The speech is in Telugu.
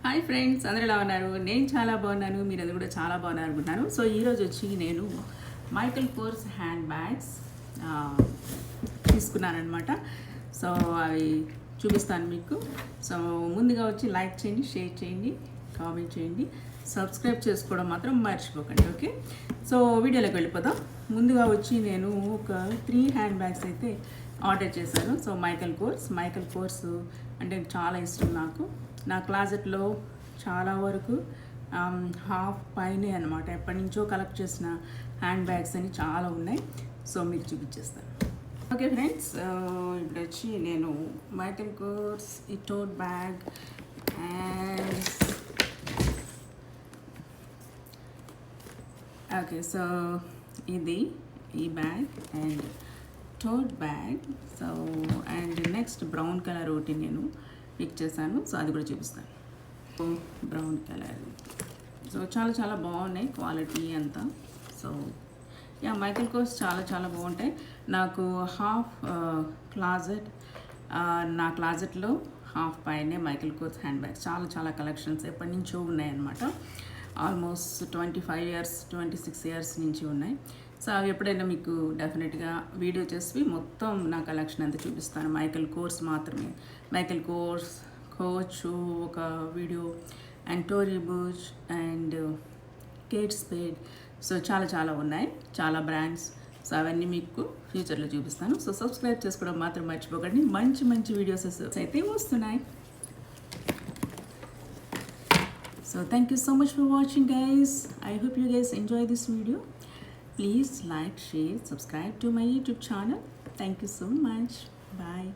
హాయ్ ఫ్రెండ్స్, అందరూ ఎలా ఉన్నారు? నేను చాలా బాగున్నాను, మీరందరూ కూడా చాలా బాగున్నారు అనుకుంటున్నాను. సో ఈరోజు వచ్చి నేను మైకల్ కోర్స్ హ్యాండ్ బ్యాగ్స్ తీసుకున్నానమాట. సో అవి చూపిస్తాను మీకు. సో ముందుగా వచ్చి లైక్ చేయండి, షేర్ చేయండి, కామెంట్ చేయండి, సబ్స్క్రైబ్ చేసుకోవడం మాత్రం మర్చిపోకండి. ఓకే, సో వీడియోలోకి వెళ్ళిపోదాం. ముందుగా వచ్చి నేను ఒక 3 హ్యాండ్ బ్యాగ్స్ అయితే ఆర్డర్ చేశాను. సో మైకల్ కోర్స్ అంటే చాలా ఇష్టం నాకు. నా క్లాజెట్లో చాలా వరకు హాఫ్ పైనే అనమాట. ఎప్పటి నుంచో కలెక్ట్ చేసిన హ్యాండ్ బ్యాగ్స్ అని చాలా ఉన్నాయి. సో మీకు చూపించేస్తాను. ఓకే ఫ్రెండ్స్, ఇప్పుడు వచ్చి నేను మైకల్ కోర్స్ ఈ tote bag and okay, so ఇది ఈ bag and tote bag. So and next brown colour ఒకటి నేను పిక్ చేశాను. సో అది కూడా చూపిస్తాను. Brown colour. సో చాలా చాలా బాగున్నాయి క్వాలిటీ అంతా. సో యా, మైకల్ కోర్స్ చాలా చాలా బాగుంటాయి. నాకు హాఫ్ క్లాజెట్, నా క్లాజెట్లో హాఫ్ పైనే మైకల్ కోర్స్ హ్యాండ్ బ్యాగ్స్ చాలా చాలా కలెక్షన్స్ ఎప్పటి నుంచో ఉన్నాయన్నమాట. ఆల్మోస్ట్ 25 ఇయర్స్ 26 ఇయర్స్ నుంచి ఉన్నాయి. సో అవి ఎప్పుడైనా మీకు డెఫినెట్గా వీడియో చేసి మొత్తం నా కలెక్షన్ అంతా చూపిస్తాను. మైకల్ కోర్స్ మాత్రమే, మైకల్ కోర్స్, కోచ్ ఒక video and Tory Burch and Kate Spade. So చాలా చాలా ఉన్నాయి, చాలా బ్రాండ్స్. సో అవన్నీ మీకు ఫ్యూచర్లో చూపిస్తాను. సో సబ్స్క్రైబ్ చేసుకోవడం మాత్రం మర్చిపోకండి. మంచి మంచి వీడియోస్ అయితే వస్తున్నాయి. So thank you so much for watching, guys. I hope you guys enjoy this video. Please like, share, subscribe to my YouTube channel. Thank you so much. Bye.